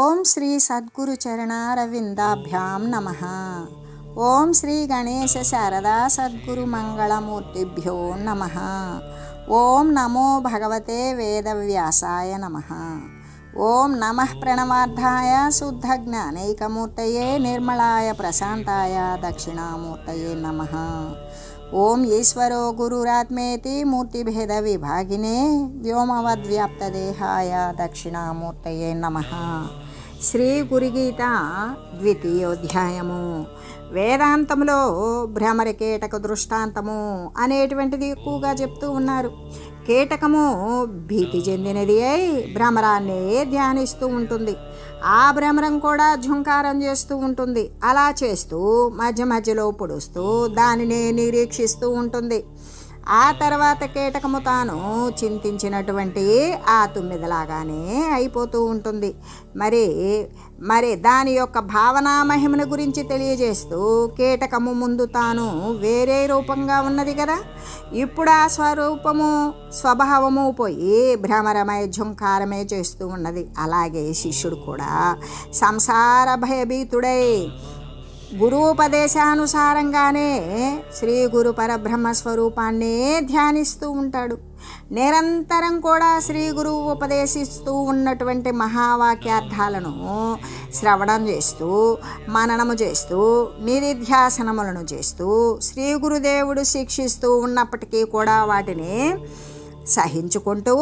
ఓం శ్రీ సద్గురు చరణారవిందాభ్యాం నమః. ఓం శ్రీ గణేశ శారదా సద్గురు మంగళమూర్తిభ్యో నమః. ఓం నమో భగవతే వేదవ్యాసాయ నమః. ఓం నమః ప్రణవార్థాయ శుద్ధ జ్ఞానైకమూర్తయే నిర్మలాయ ప్రశాంతాయ దక్షిణామూర్తయే నమః. ఓం ఈశ్వరో గురురాత్మేతి మూర్తిభేద విభాగినే వ్యోమవద్వ్యాప్తదేహాయ దక్షిణామూర్తయే నమః. శ్రీ గురుగీత ద్వితీయోధ్యాయము. వేదాంతంలో భ్రమర కీటక దృష్టాంతము అనేటువంటిది ఎక్కువగా చెప్తూ ఉన్నారు. కీటకము భీతి చెందినది అయి భ్రమరాన్నే ధ్యానిస్తూ ఉంటుంది. ఆ భ్రమరం కూడా ఝుంకారం చేస్తూ ఉంటుంది. అలా చేస్తూ మధ్య మధ్యలో పొడుస్తూ దానిని నిరీక్షిస్తూ ఉంటుంది. ఆ తర్వాత కీటకము తాను చింతించినటువంటి ఆ తుమ్మిదలాగానే అయిపోతూ ఉంటుంది. మరి దాని యొక్క భావనా మహిమను గురించి తెలియజేస్తూ కీటకము ముందు తాను వేరే రూపంగా ఉన్నది కదా, ఇప్పుడు ఆ స్వభావము పోయి భ్రమరమై ఝుంకారమే చేస్తూ ఉన్నది. అలాగే శిష్యుడు కూడా సంసార భయభీతుడై గురూపదేశానుసారంగానే శ్రీ గురు పరబ్రహ్మ స్వరూపాన్నే ధ్యానిస్తూ ఉంటాడు. నిరంతరం కూడా శ్రీ గురువు ఉపదేశిస్తూ ఉన్నటువంటి మహావాక్యార్థాలను శ్రవణం చేస్తూ మననము చేస్తూ నిధిధ్యాసనములను చేస్తూ శ్రీ గురుదేవుడు శిక్షిస్తూ ఉన్నప్పటికీ కూడా వాటిని సహించుకుంటూ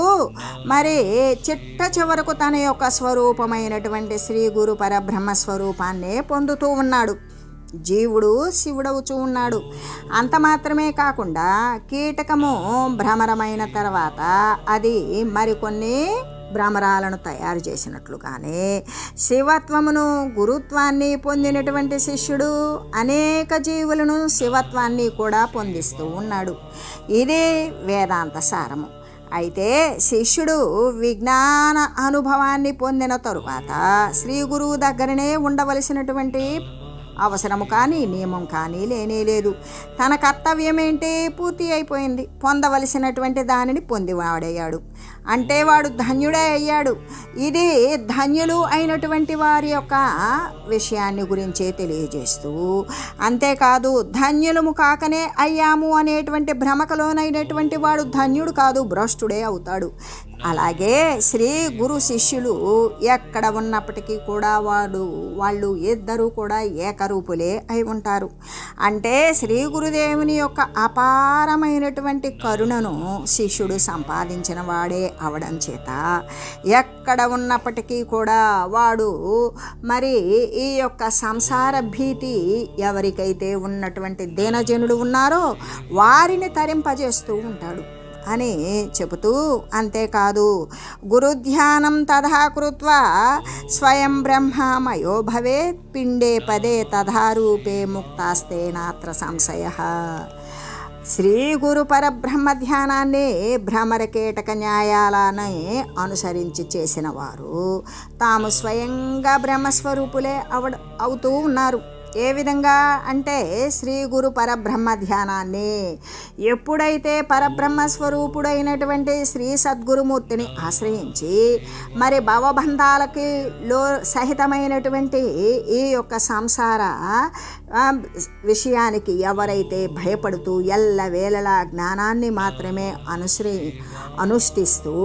చిట్ట చివరకు తన యొక్క స్వరూపమైనటువంటి శ్రీ గురు పరబ్రహ్మ స్వరూపాన్నే పొందుతూ ఉన్నాడు. జీవుడు శివుడవుతూ ఉన్నాడు. అంత మాత్రమే కాకుండా కీటకము భ్రమరమైన తర్వాత అది మరికొన్ని భ్రమరాలను తయారు చేసినట్లుగానే శివత్వమును గురుత్వాన్ని పొందినటువంటి శిష్యుడు అనేక జీవులను శివత్వాన్ని కూడా పొందిస్తూ ఉన్నాడు. ఇదే వేదాంత సారము. అయితే శిష్యుడు విజ్ఞాన అనుభవాన్ని పొందిన తరువాత శ్రీ గురువు దగ్గరనే ఉండవలసినటువంటి అవసరము కానీ నియమం కానీ లేనేలేదు. తన కర్తవ్యం ఏంటి పూర్తి అయిపోయింది. పొందవలసినటువంటి దానిని పొందివాడయ్యాడు. అంటే వాడు ధన్యుడే అయ్యాడు. ఇది ధన్యులు అయినటువంటి వారి యొక్క విషయాన్ని గురించే తెలియజేస్తూ, అంతేకాదు ధన్యులము కాకనే అయ్యాము అనేటువంటి భ్రమకలోనైనటువంటి వాడు ధన్యుడు కాదు, భ్రష్టుడే అవుతాడు. అలాగే శ్రీ గురు శిష్యులు ఎక్కడ ఉన్నప్పటికీ కూడా వాళ్ళు ఇద్దరూ కూడా ఏకరూపులే అయి ఉంటారు. అంటే శ్రీ గురుదేవుని యొక్క అపారమైనటువంటి కరుణను శిష్యుడు సంపాదించిన వాడే అవడం చేత ఎక్కడ ఉన్నప్పటికీ కూడా వాడు ఈ యొక్క సంసార భీతి ఎవరికైతే ఉన్నటువంటి దీనజనుడు ఉన్నారో వారిని తరింపజేస్తూ ఉంటాడు అని చెబుతూ, అంతేకాదు గురుధ్యానం తథా కృత్వా స్వయం బ్రహ్మమయో భవేత్ పిండే పదే తథా రూపే ముక్తాస్తే నాత్ర సంశయః. శ్రీ గురు పరబ్రహ్మ ధ్యానాన్ని భ్రమర కీటక న్యాయాలని అనుసరించి చేసిన వారు తాము స్వయంగా బ్రహ్మస్వరూపులే అవుతూ ఉన్నారు. ఏ విధంగా అంటే శ్రీ గురు పరబ్రహ్మ ధ్యానాన్ని ఎప్పుడైతే పరబ్రహ్మ స్వరూపుడైనటువంటి శ్రీ సద్గురుమూర్తిని ఆశ్రయించి భవబంధాలకి సహితమైనటువంటి ఈ యొక్క సంసార విషయానికి ఎవరైతే భయపడుతూ ఎల్లవేళలా జ్ఞానాన్ని మాత్రమే అనుష్ఠిస్తూ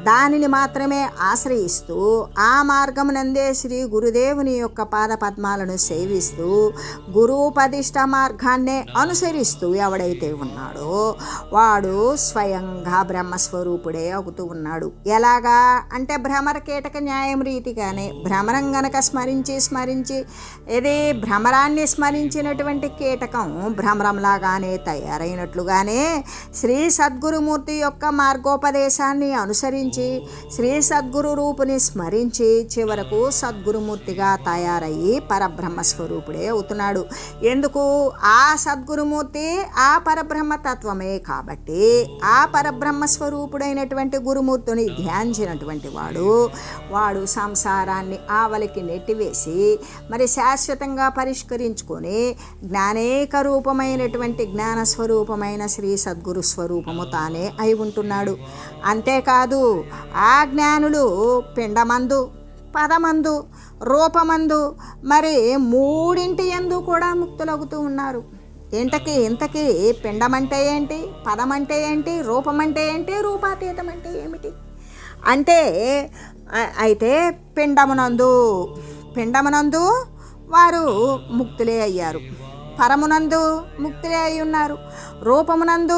దానిని మాత్రమే ఆశ్రయిస్తూ ఆ మార్గమునందే శ్రీ గురుదేవుని యొక్క పాదపద్మాలను సేవిస్తూ గురూపదిష్ట మార్గాన్నే అనుసరిస్తూ ఎవడైతే ఉన్నాడో వాడు స్వయంగా బ్రహ్మస్వరూపుడే అవుతూ ఉన్నాడు. ఎలాగా అంటే భ్రమర కీటక న్యాయం రీతిగానే భ్రమరం గనక స్మరించి ఇది భ్రమరాన్ని స్మరించినటువంటి కీటకం భ్రమరంలాగానే తయారైనట్లుగానే శ్రీ సద్గురుమూర్తి యొక్క మార్గోపదేశాన్ని అనుసరించి శ్రీ సద్గురు రూపుని స్మరించి చివరకు సద్గురుమూర్తిగా తయారయ్యి పరబ్రహ్మ స్వరూపుడే అవుతున్నాడు. ఎందుకు? ఆ సద్గురుమూర్తి ఆ పరబ్రహ్మ తత్వమే కాబట్టి ఆ పరబ్రహ్మ స్వరూపుడైనటువంటి గురుమూర్తిని ధ్యానించినటువంటి వాడు సంసారాన్ని ఆవలికి నెట్టివేసి శాశ్వతంగా పరిష్కరించుకొని జ్ఞానేక రూపమైనటువంటి జ్ఞానస్వరూపమైన శ్రీ సద్గురు స్వరూపము తానే అయి ఉంటున్నాడు. అంతేకాదు ఆ జ్ఞానులు పిండమందు పదమందు రూపమందు, మరి మూడింటి యందు కూడా ముక్తులవుతూ ఉన్నారు. ఇంతకీ పిండం అంటే ఏంటి, పదం అంటే ఏంటి, రూపం అంటే ఏంటి, రూపాతీతం అంటే ఏమిటి అంటే, అయితే పిండమునందు వారు ముక్తులే అయ్యారు, పరమునందు ముక్తులే అయి ఉన్నారు, రూపమునందు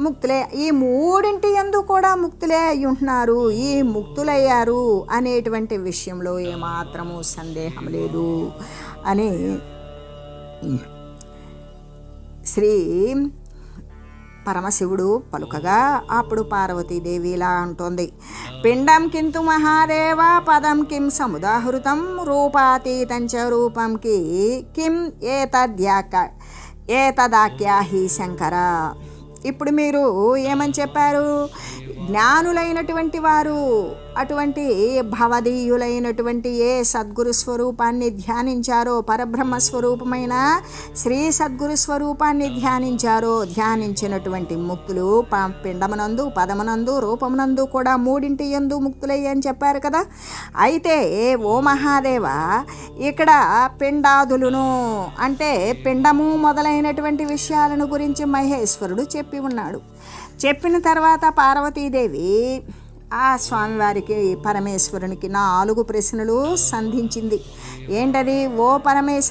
ముక్తులే, ఈ మూడింటి యందు కూడా ముక్తులే అయి ఉంటున్నారు. ఈ ముక్తులయ్యారు అనేటువంటి విషయంలో ఏమాత్రము సందేహం లేదు అని శ్రీ పరమశివుడు పలుకగా, అప్పుడు పార్వతీదేవి ఇలా అంటోంది: పిండం కింతు మహాదేవ పదం కిం సముదాహృతం రూపాతీతంచ రూపం కిం ఏతదాఖ్యాహి శంకర. ఇప్పుడు మీరు ఏమని చెప్పారు? జ్ఞానులైనటువంటి వారు అటువంటి భవదీయులైనటువంటి ఏ సద్గురు స్వరూపాన్ని ధ్యానించారో, పరబ్రహ్మ స్వరూపమైన శ్రీ సద్గురు స్వరూపాన్ని ధ్యానించినటువంటి ముక్తులు పిండమునందు, పదమునందు, రూపమునందు కూడా మూడింటి యందు ముక్తులయ్యని చెప్పారు కదా. అయితే ఓ మహాదేవ, ఇక్కడ పిండాదులను అంటే పిండము మొదలైనటువంటి విషయాలను గురించి మహేశ్వరుడు చెప్పి ఉన్నాడు. చెప్పిన తర్వాత పార్వతీదేవి ఆ స్వామివారికి, పరమేశ్వరునికి 4 ప్రశ్నలు సంధించింది. ఏంటది? ఓ పరమేశ,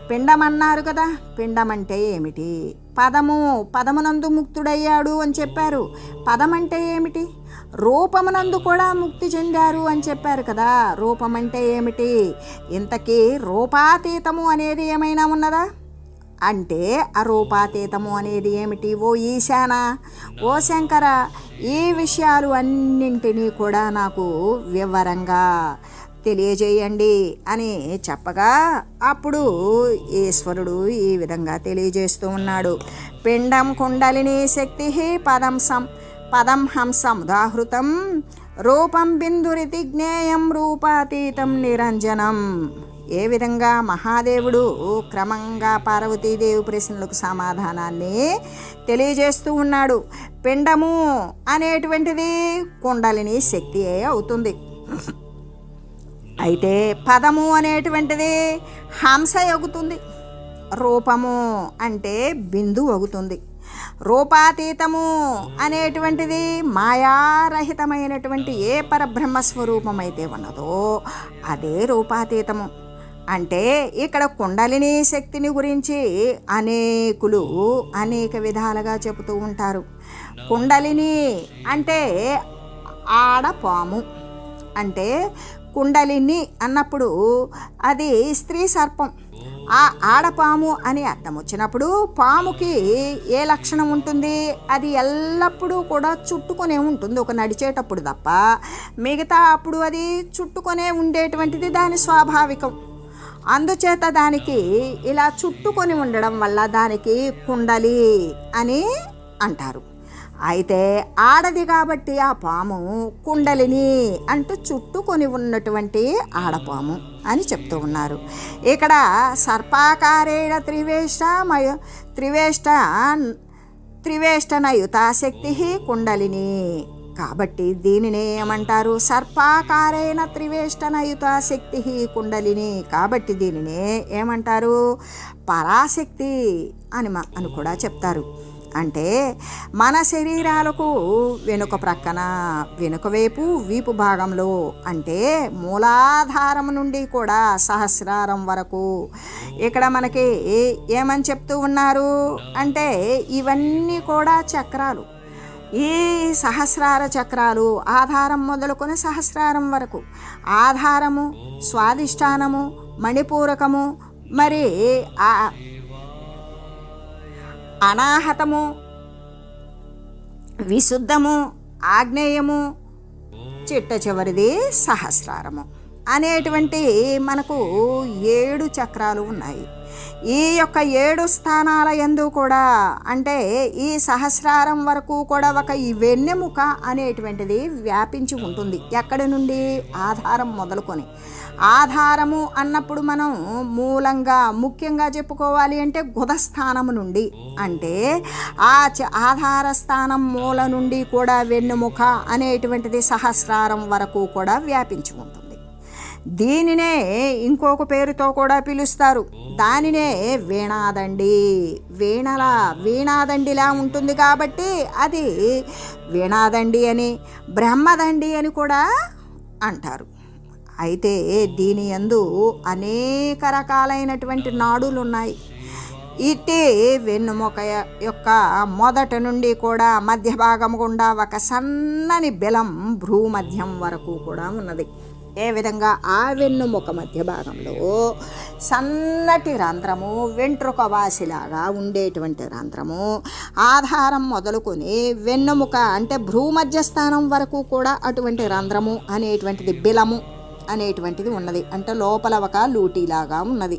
పిండమన్నారు కదా, పిండమంటే ఏమిటి? పదమునందు ముక్తుడయ్యాడు అని చెప్పారు, పదమంటే ఏమిటి? రూపమునందు కూడా ముక్తి చెందారు అని చెప్పారు కదా, రూపమంటే ఏమిటి? ఇంతకీ రూపాతీతము అనేది ఏమైనా ఉన్నదా అంటే, అరూపాతీతము అనేది ఏమిటి? ఓ ఈశాన, ఓ శంకర, ఈ విషయాలు అన్నింటినీ కూడా నాకు వివరంగా తెలియజేయండి అని చెప్పగా, అప్పుడు ఈశ్వరుడు ఈ విధంగా తెలియజేస్తూ ఉన్నాడు: పిండం కుండలిని శక్తి పదం హంసం ఉదాహృతం రూపం బిందురితి జ్ఞేయం రూపాతీతం నిరంజనం. ఏ విధంగా మహాదేవుడు క్రమంగా పార్వతీదేవి ప్రశ్నలకు సమాధానాన్ని తెలియజేస్తూ ఉన్నాడు. పిండము అనేటువంటిది కుండలిని శక్తియే అవుతుంది. అయితే పదము అనేటువంటిది హంస అవుతుంది, రూపము అంటే బిందు అవుతుంది, రూపాతీతము అనేటువంటిది మాయారహితమైనటువంటి ఏ పరబ్రహ్మస్వరూపం అయితే ఉన్నదో అదే రూపాతీతము. అంటే ఇక్కడ కుండలిని శక్తిని గురించి అనేకులు అనేక విధాలుగా చెబుతూ ఉంటారు. కుండలిని అంటే ఆడపాము, అంటే కుండలిని అన్నప్పుడు అది స్త్రీ సర్పం. ఆ ఆడపాము అని అర్థం వచ్చినప్పుడు పాముకి ఏ లక్షణం ఉంటుంది? అది ఎల్లప్పుడూ కూడా చుట్టుకొనే ఉంటుంది, ఒక నడిచేటప్పుడు తప్ప మిగతా అప్పుడు అది చుట్టుకొనే ఉండేటువంటిది దాని స్వాభావికం. అందుచేత దానికి ఇలా చుట్టుకొని ఉండడం వల్ల దానికి కుండలి అని అంటారు. అయితే ఆడది కాబట్టి ఆ పాము కుండలిని అంటూ చుట్టుకొని ఉన్నటువంటి ఆడపాము అని చెప్తూ ఉన్నారు. ఇక్కడ సర్పాకారేణ త్రివేష్టనయుతాశక్తి కుండలిని. కాబట్టి దీనినే ఏమంటారు? సర్పాకారేణ త్రివేష్టనయుతాశక్తి కుండలిని. కాబట్టి దీనినే ఏమంటారు? పరాశక్తి అని కూడా చెప్తారు. అంటే మన శరీరాలకు వెనుక ప్రక్కన, వెనుక వైపు, వీపు భాగంలో, అంటే మూలాధారం నుండి కూడా సహస్రారం వరకు ఇక్కడ మనకి ఏమని చెప్తూ ఉన్నారు అంటే, ఇవన్నీ కూడా చక్రాలు. ఈ సహస్రార చక్రాలు ఆధారం మొదలుకొని సహస్రారం వరకు, ఆధారము, స్వాధిష్టానము, మణిపూరకము, మరి అనాహతము, విశుద్ధము, ఆగ్నేయము, చిట్ట చివరిది సహస్రారము అనేటువంటి మనకు 7 చక్రాలు ఉన్నాయి. ఈ యొక్క 7 స్థానాల యందు కూడా, అంటే ఈ సహస్రారం వరకు కూడా ఒక ఈ వెన్నెముక అనేటువంటిది వ్యాపించి ఉంటుంది. ఎక్కడి నుండి? ఆధారం మొదలుకొని. ఆధారము అన్నప్పుడు మనం మూలంగా ముఖ్యంగా చెప్పుకోవాలి అంటే గుదస్థానము నుండి, అంటే ఆ ఆధార స్థానం మూల నుండి కూడా వెన్నెముక అనేటువంటిది సహస్రారం వరకు కూడా వ్యాపించి ఉంటుంది. దీనినే ఇంకొక పేరుతో కూడా పిలుస్తారు. దానినే వీణాదండి. వీణాదండిలా ఉంటుంది కాబట్టి అది వీణాదండి అని, బ్రహ్మదండి అని కూడా అంటారు. అయితే దీని యందు అనేక రకాలైనటువంటి నాడులు ఉన్నాయి. ఇటే వెన్నుముక యొక్క మొదట నుండి కూడా మధ్య భాగం గుండా ఒక సన్నని బెలం భ్రూమధ్యం వరకు కూడా ఉన్నది. ఏ విధంగా ఆ వెన్నుముక మధ్య భాగంలో సన్నటి రంధ్రము, వెంట్రుక వాసిలాగా ఉండేటువంటి రంధ్రము, ఆధారం మొదలుకొని వెన్నుముక అంటే భ్రూమధ్య స్థానం వరకు కూడా అటువంటి రంధ్రము అనేటువంటిది బిలము అనేటువంటిది ఉన్నది. అంటే లోపల ఒక లూటీలాగా ఉన్నది.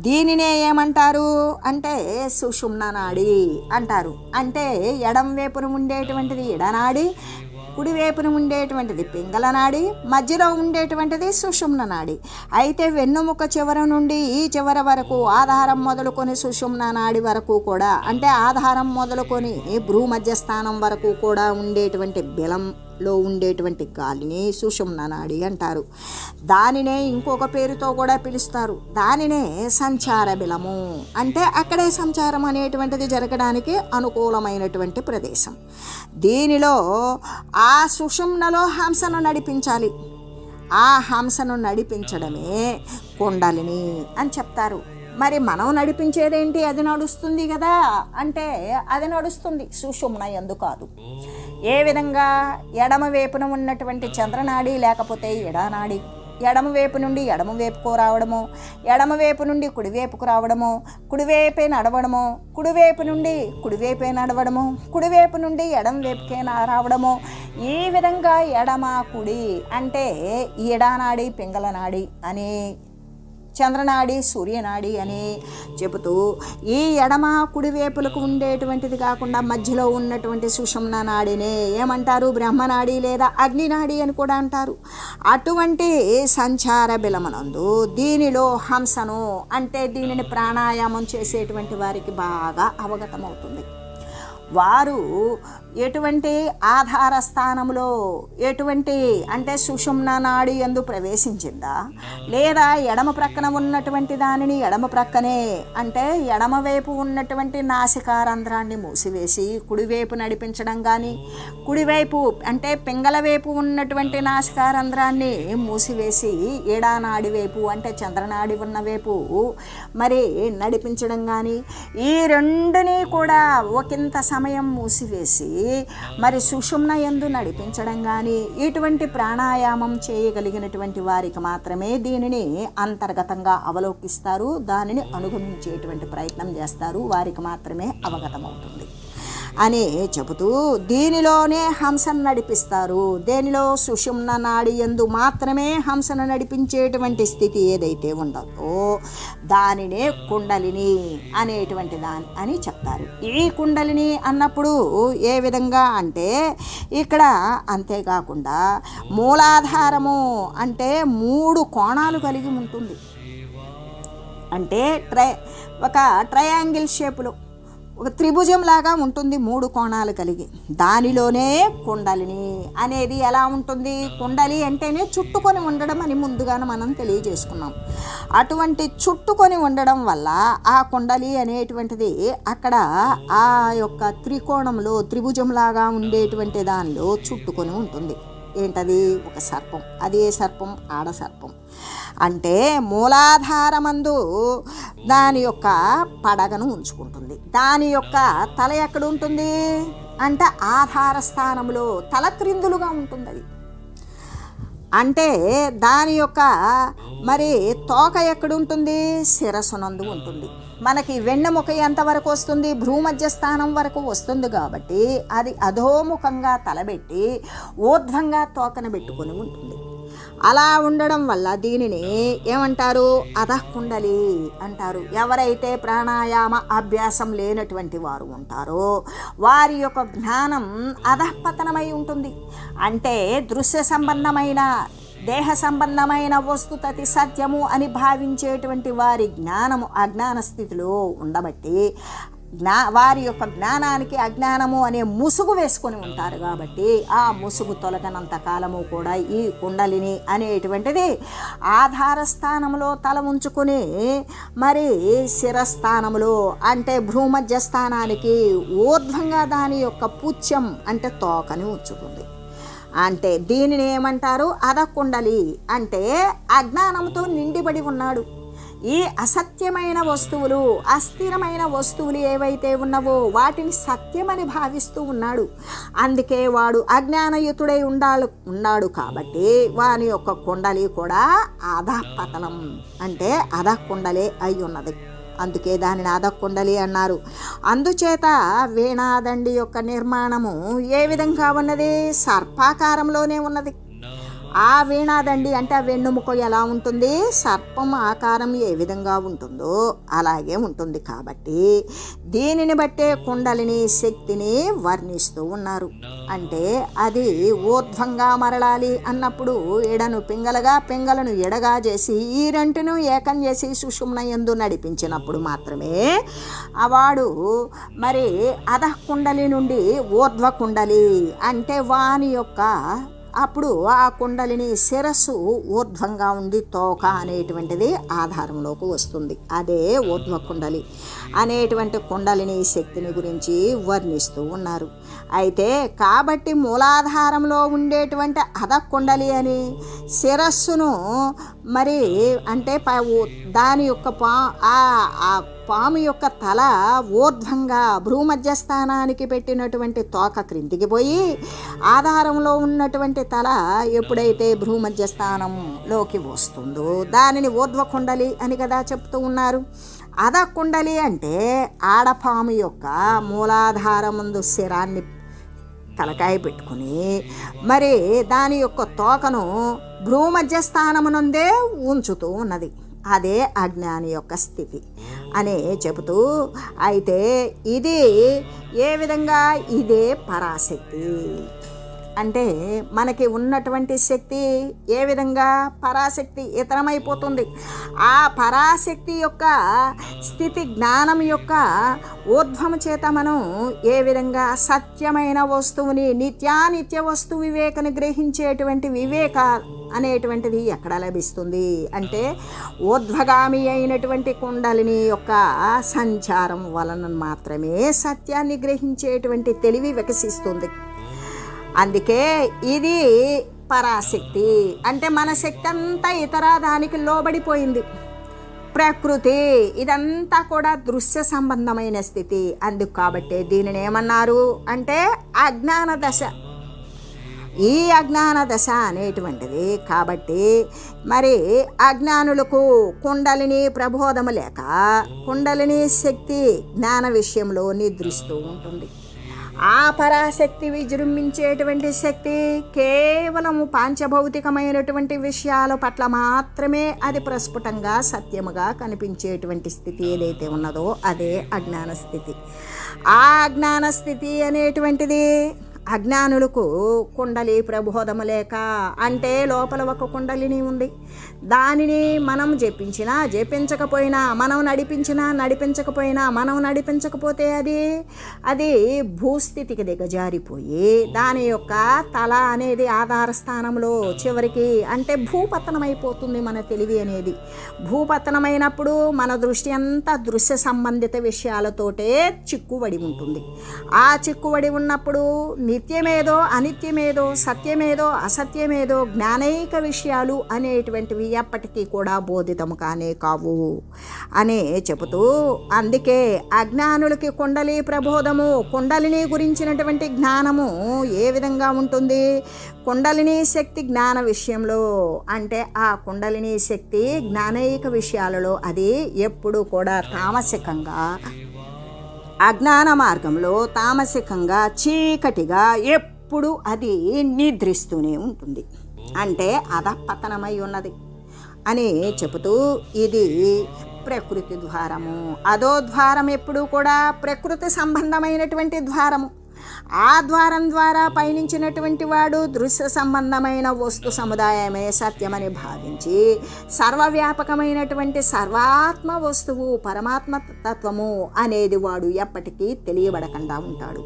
దీనినే ఏమంటారు అంటే సుషుమ్న నాడి అంటారు. అంటే ఎడం వైపున ఉండేటువంటిది ఎడనాడి, కుడివైపున ఉండేటువంటిది పింగళ నాడి, మధ్యలో ఉండేటువంటిది సుషుమ్న నాడి. అయితే వెన్నుముక చివరి నుండి ఈ చివరి వరకు ఆధారం మొదలుకొని సుషుమ్న నాడి వరకు కూడా, అంటే ఆధారం మొదలుకొని భ్రూమధ్య స్థానం వరకు కూడా ఉండేటువంటి బిలంలో ఉండేటువంటి గాలిని సుషుమ్న నాడి అంటారు. దానినే ఇంకొక పేరుతో కూడా పిలుస్తారు. దానినే సంచార బిలము. అంటే అక్కడే సంచారం అనేటువంటిది జరగడానికి అనుకూలమైనటువంటి ప్రదేశం. దీనిలో ఆ సుషుమ్నలో హంసను నడిపించాలి. ఆ హంసను నడిపించడమే కుండలిని అని చెప్తారు. మరి మనం నడిపించేదేంటి? అది నడుస్తుంది కదా అంటే అది నడుస్తుంది, సుషుమ్న యందు కాదు. ఏ విధంగా ఎడమ వైపున ఉన్నటువంటి చంద్రనాడి లేకపోతే ఎడనాడి ఎడమ వైపు నుండి ఎడమ వైపుకు రావడము, ఎడమ వైపు నుండి కుడివైపుకు రావడము, కుడివైపే నడవడము, కుడివైపు నుండి కుడివైపే నడవడము, కుడివైపు నుండి ఎడమ వైపుకే రావడము. ఈ విధంగా ఎడమ కుడి అంటే ఎడనాడి పింగళ నాడి అని, చంద్రనాడి సూర్యనాడి అని చెబుతూ ఈ ఎడమ కుడివైపులకు ఉండేటువంటిది కాకుండా మధ్యలో ఉన్నటువంటి సుషుమ్న నాడినే ఏమంటారు? బ్రహ్మనాడి లేదా అగ్నినాడి అని కూడా అంటారు. అటువంటి సంచార బిలమనందు దీనిలో హంసను అంటే దీనిని ప్రాణాయామం చేసేటువంటి వారికి బాగా అవగతమవుతుంది. వారు ఎటువంటి ఆధార స్థానంలో ఎటువంటి అంటే సుషుమ్న నాడి యందు ప్రవేశించిందా, లేదా ఎడమ ప్రక్కన ఉన్నటువంటి దానిని ఎడమ ప్రక్కనే అంటే ఎడమ వైపు ఉన్నటువంటి నాసికారంధ్రాన్ని మూసివేసి కుడివైపు నడిపించడం కానీ, కుడివైపు అంటే పింగళ వైపు ఉన్నటువంటి నాసికారంధ్రాన్ని మూసివేసి ఎడానాడి వైపు అంటే చంద్రనాడి ఉన్న వైపు మరి నడిపించడం కానీ, ఈ రెండుని కూడా ఒకంత సమయం మూసివేసి మరి సుషుమ్న యందు నడిపించడం కానీ, ఇటువంటి ప్రాణాయామం చేయగలిగినటువంటి వారికి మాత్రమే దీనిని అంతర్గతంగా అవలోకిస్తారు, దానిని అనుగమించేటువంటి ప్రయత్నం చేస్తారు, వారికి మాత్రమే అవగతమవుతుంది అని చెబుతూ దీనిలోనే హంసను నడిపిస్తారు. దేనిలో? సుషుమ్న నాడి యందు మాత్రమే హంసను నడిపించేటువంటి స్థితి ఏదైతే ఉండదో దానినే కుండలిని అనేటువంటి దాని అని చెప్తారు. ఈ కుండలిని అన్నప్పుడు ఏ విధంగా అంటే ఇక్కడ అంతేకాకుండా మూలాధారము అంటే 3 కోణాలు కలిగి ఉంటుంది. అంటే ఒక ట్రయాంగిల్ షేపులో ఒక త్రిభుజం లాగా ఉంటుంది, 3 కోణాలు కలిగి. దానిలోనే కుండలిని అనేది ఎలా ఉంటుంది? కుండలి అంటేనే చుట్టుకొని ఉండడం అని ముందుగానే మనం తెలియజేసుకున్నాం. అటువంటి చుట్టుకొని ఉండడం వల్ల ఆ కుండలి అనేటువంటిది అక్కడ ఆ యొక్క త్రికోణంలో త్రిభుజంలాగా ఉండేటువంటి దానిలో చుట్టుకొని ఉంటుంది. ఏంటది? ఒక సర్పం. అది ఏ సర్పం? ఆడ సర్పం. అంటే మూలాధారమందు దాని యొక్క పడగను ఉంచుకుంటుంది. దాని యొక్క తల ఎక్కడ ఉంటుంది అంటే ఆధార స్థానంలో తల క్రిందులుగా ఉంటుంది. అది అంటే దాని యొక్క మరి తోక ఎక్కడుంటుంది? శిరస్సునందు ఉంటుంది. మనకి వెన్నెముక ఎంతవరకు వస్తుంది? భ్రూమధ్య స్థానం వరకు వస్తుంది కాబట్టి అది అధోముఖంగా తలబెట్టి ఊర్ధ్వంగా తోకను పెట్టుకొని ఉంటుంది. అలా ఉండడం వల్ల దీనిని ఏమంటారు? అధఃకుండలి అంటారు. ఎవరైతే ప్రాణాయామ అభ్యాసం లేనటువంటి వారు ఉంటారో వారి యొక్క జ్ఞానం అధఃపతనమై ఉంటుంది. అంటే దృశ్య సంబంధమైన దేహ సంబంధమైన వస్తుతతి సత్యము అని భావించేటువంటి వారి జ్ఞానము అజ్ఞాన స్థితిలో ఉండబట్టి వారి యొక్క జ్ఞానానికి అజ్ఞానము అనే ముసుగు వేసుకొని ఉంటారు కాబట్టి ఆ ముసుగు తొలగనంత కాలము కూడా ఈ కుండలిని అనేటువంటిది ఆధార స్థానంలో తల ఉంచుకొని మరి శిరస్థానంలో అంటే భ్రూమధ్య స్థానానికి ఊర్ధ్వంగా దాని యొక్క పుత్యం అంటే తోకని ఉంచుతుంది. అంటే దీనిని ఏమంటారు? అధకుండలి. అంటే అజ్ఞానంతో నిండిబడి ఉన్నాడు. ఈ అసత్యమైన వస్తువులు, అస్థిరమైన వస్తువులు ఏవైతే ఉన్నవో వాటిని సత్యమని భావిస్తూ ఉన్నాడు. అందుకే వాడు అజ్ఞానయుతుడై ఉన్నాడు కాబట్టి వాని యొక్క కుండలి కూడా అధపతనం అంటే అధకుండలే అయి ఉన్నది. అందుకే దానిని అధకుండలి అన్నారు. అందుచేత వీణాదండి యొక్క నిర్మాణము ఏ విధంగా ఉన్నది? సర్పాకారంలోనే ఉన్నది. ఆ వీణాదండి అంటే ఆ వెన్నుముక ఎలా ఉంటుంది? సర్పం ఆకారం ఏ విధంగా ఉంటుందో అలాగే ఉంటుంది. కాబట్టి దీనిని బట్టే కుండలిని శక్తిని వర్ణిస్తూ ఉన్నారు. అంటే అది ఊర్ధ్వంగా మరలాలి అన్నప్పుడు ఎడను పింగళగా, పింగళను ఎడగా చేసి ఈ రెంటిను ఏకం చేసి సుషుమ్న యందు నడిపించినప్పుడు మాత్రమే వాడు మరి అధకుండలి నుండి ఊర్ధ్వ కుండలి అంటే వాని యొక్క అప్పుడు ఆ కుండలిని శిరస్సు ఊర్ధ్వంగా ఉండి తోక అనేటువంటిది ఆధారంలోకి వస్తుంది. అదే ఊర్ధ్వ కుండలి అనేటువంటి కుండలిని శక్తిని గురించి వర్ణిస్తూ ఉన్నారు. అయితే కాబట్టి మూలాధారంలో ఉండేటువంటి అధకుండలి అని శిరస్సును మరి అంటే దాని యొక్క పాము యొక్క తల ఊర్ధ్వంగా భ్రూమధ్యస్థానానికి పెట్టినటువంటి తోక క్రిందికి పోయి ఆధారంలో ఉన్నటువంటి తల ఎప్పుడైతే భ్రూమధ్యస్థానంలోకి వస్తుందో దానిని ఊర్ధ్వకుండలి అని కదా చెప్తూ ఉన్నారు. అధకుండలి అంటే ఆడపాము యొక్క మూలాధారముందు శిరాన్ని తలకాయ పెట్టుకుని మరి దాని యొక్క తోకను భ్రూమధ్యస్థానమునందే ఉంచుతూ ఉన్నది. అదే అజ్ఞాని యొక్క స్థితి అని చెబుతూ, అయితే ఇది ఏ విధంగా? ఇదే పరాశక్తి. అంటే మనకి ఉన్నటువంటి శక్తి ఏ విధంగా పరాశక్తి ఇతరమైపోతుంది. ఆ పరాశక్తి యొక్క స్థితి జ్ఞానం యొక్క ఊర్ధ్వము చేత మనం ఏ విధంగా సత్యమైన వస్తువుని నిత్యానిత్య వస్తు వివేకను గ్రహించేటువంటి వివేక అనేటువంటిది ఎక్కడ లభిస్తుంది అంటే ఊర్ధ్వగామి అయినటువంటి కుండలిని యొక్క సంచారం వలన మాత్రమే సత్యాన్ని గ్రహించేటువంటి తెలివి వికసిస్తుంది. అందుకే ఇది పరాశక్తి. అంటే మన శక్తి అంతా ఇతర దానికి లోబడిపోయింది. ప్రకృతి ఇదంతా కూడా దృశ్య సంబంధమైన స్థితి. అందుకు కాబట్టి దీనిని ఏమన్నారు అంటే అజ్ఞాన దశ. ఈ అజ్ఞాన దశ అనేటువంటిది కాబట్టి మరి అజ్ఞానులకు కుండలిని ప్రబోధము లేక కుండలిని శక్తి జ్ఞాన విషయంలో నిద్రిస్తూ ఉంటుంది. ఆ పరాశక్తి విజృంభించేటువంటి శక్తి కేవలము పాంచభౌతికమైనటువంటి విషయాల పట్ల మాత్రమే అది ప్రస్ఫుటంగా సత్యముగా కనిపించేటువంటి స్థితి ఏదైతే ఉన్నదో అదే అజ్ఞాన స్థితి. ఆ అజ్ఞాన స్థితి అనేటువంటిది అజ్ఞానులకు కుండలి ప్రబోధము లేక అంటే లోపల ఒక కుండలిని ఉంది. దానిని మనం జపించకపోయినా మనం నడిపించకపోతే అది భూస్థితికి దిగజారిపోయి దాని యొక్క తల అనేది ఆధార స్థానంలో చివరికి అంటే భూపతనమైపోతుంది. మన తెలివి అనేది భూపతనమైనప్పుడు మన దృష్టి అంతా దృశ్య సంబంధిత విషయాలతోటే చిక్కుబడి ఉంటుంది. ఆ చిక్కుబడి ఉన్నప్పుడు నిత్యమేదో అనిత్యమేదో సత్యమేదో అసత్యమేదో జ్ఞానైక విషయాలు అనేటువంటివి ఎప్పటికీ కూడా బోధితము కానే కావు అనే చెబుతూ, అందుకే అజ్ఞానులకి కుండలి ప్రబోధము కుండలిని గురించినటువంటి జ్ఞానము ఏ విధంగా ఉంటుంది? కుండలిని శక్తి జ్ఞాన విషయంలో అంటే ఆ కుండలిని శక్తి జ్ఞానైక విషయాలలో అది ఎప్పుడు కూడా తామసికంగా అజ్ఞాన మార్గంలో తామసికంగా చీకటిగా ఎప్పుడు అది నిద్రిస్తూనే ఉంటుంది. అంటే అధపతనమై ఉన్నది అని చెబుతూ, ఇది ప్రకృతి ద్వారము. అదో ద్వారం ఎప్పుడు కూడా ప్రకృతి సంబంధమైనటువంటి ద్వారము. ఆ ద్వారం ద్వారా పయనించినటువంటి వాడు దృశ్య సంబంధమైన వస్తు సముదాయమే సత్యమని భావించి సర్వవ్యాపకమైనటువంటి సర్వాత్మ వస్తువు పరమాత్మ తత్వము అనేది వాడు ఎప్పటికీ తెలియబడకుండా ఉంటాడు.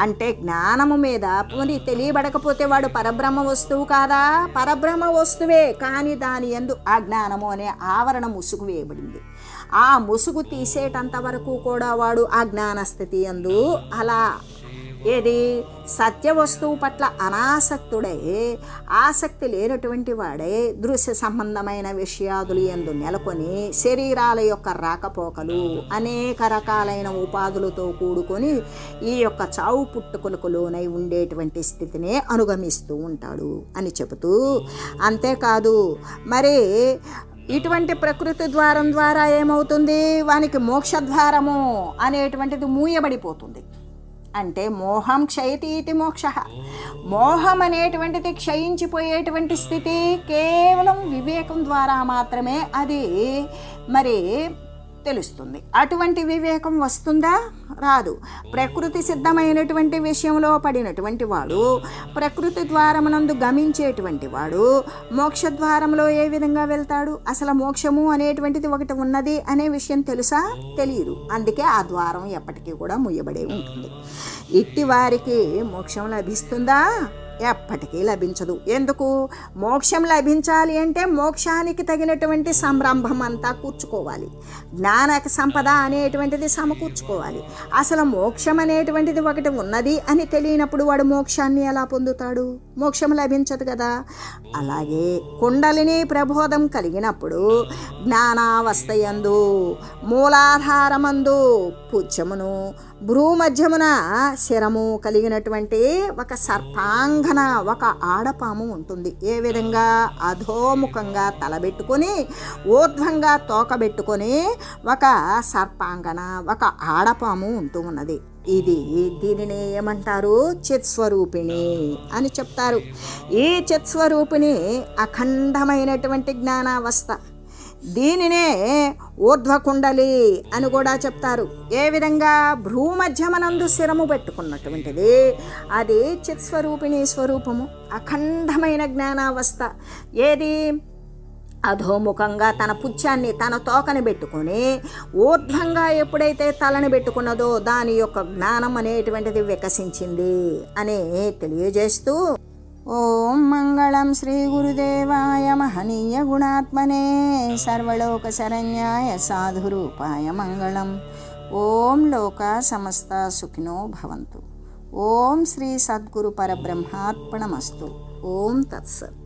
అంటే జ్ఞానము మీద మరి తెలియబడకపోతే వాడు పరబ్రహ్మ వస్తువు కాదా? పరబ్రహ్మ వస్తువే, కానీ దాని యందు అజ్ఞానము అనే ఆవరణ ముసుగు వేయబడింది. ఆ ముసుగు తీసేటంత వరకు కూడా వాడు అజ్ఞాన స్థితి యందు అలా ఏది సత్య వస్తువు పట్ల అనాసక్తుడై ఆసక్తి లేనటువంటి వాడే దృశ్య సంబంధమైన విషయాదులు యందు నెలకొని శరీరాల యొక్క రాకపోకలు అనేక రకాలైన ఉపాధులతో కూడుకొని ఈ యొక్క చావు పుట్టుకలకు లోనై ఉండేటువంటి స్థితినే అనుగమిస్తూ ఉంటాడు అని చెబుతూ, అంతేకాదు మరి ఇటువంటి ప్రకృతి ద్వారం ద్వారా ఏమవుతుంది, వానికి మోక్షద్వారము అనేటువంటిది మూయబడిపోతుంది. అంటే మోహం క్షయతి ఇది మోక్ష. మోహం అనేటువంటిది క్షయించిపోయేటువంటి స్థితి కేవలం వివేకం ద్వారా మాత్రమే అది మరి తెలుస్తుంది. అటువంటి వివేకం వస్తుందా? రాదు. ప్రకృతి సిద్ధమైనటువంటి విషయంలో పడినటువంటి వాడు, ప్రకృతి ద్వారమునందు గమించేటువంటి వాడు మోక్షద్వారంలో ఏ విధంగా వెళ్తాడు? అసలు మోక్షము అనేటువంటిది ఒకటి ఉన్నది అనే విషయం తెలుసా? తెలియదు. అందుకే ఆ ద్వారం ఎప్పటికీ కూడా ముయ్యబడే ఉంటుంది. ఇట్టి వారికి మోక్షం లభిస్తుందా? ఎప్పటికీ లభించదు. ఎందుకు? మోక్షం లభించాలి అంటే మోక్షానికి తగినటువంటి సంరంభం అంతా కూర్చుకోవాలి, జ్ఞాన సంపద అనేటువంటిది సమకూర్చుకోవాలి. అసలు మోక్షం అనేటువంటిది ఒకటి ఉన్నది అని తెలియనప్పుడు వాడు మోక్షాన్ని ఎలా పొందుతాడు? మోక్షం లభించదు కదా. అలాగే కుండలిని ప్రబోధం కలిగినప్పుడు జ్ఞానావస్థయందు మూలాధారమందు పుచ్చమును భ్రూమధ్యమున శిరము కలిగినటువంటి ఒక సర్పాంగన ఒక ఆడపాము ఉంటుంది. ఏ విధంగా? అధోముఖంగా తలబెట్టుకొని ఊర్ధ్వంగా తోకబెట్టుకొని ఒక సర్పాంగన ఒక ఆడపాము ఉంటూ ఉన్నది. దీనిని ఏమంటారు? చిత్స్వరూపిణి అని చెప్తారు. ఈ చిత్స్వరూపిణి అఖండమైనటువంటి జ్ఞానావస్థ. దీనినే ఊర్ధ్వకుండలి అని కూడా చెప్తారు. ఏ విధంగా? భ్రూమధ్యమనందు శిరము పెట్టుకున్నటువంటిది అది చిత్స్వరూపిణి స్వరూపము, అఖండమైన జ్ఞానావస్థ. ఏది? అధోముఖంగా తన పుచ్చాన్ని తన తోకని పెట్టుకొని ఊర్ధ్వంగా ఎప్పుడైతే తలని పెట్టుకున్నదో దాని యొక్క జ్ఞానం అనేటువంటిది వికసించింది అని తెలియజేస్తూ, ఓం మంగళం శ్రీ గురుదేవాయ మహనీయ గుణాత్మనే సర్వలోక శరణ్యాయ సాధురూపాయ మంగళం. ఓం లోక సమస్త సుఖినో భవంతు. ఓం శ్రీ సద్గురు పరబ్రహ్మార్పణమస్తు. ఓం తత్సత్.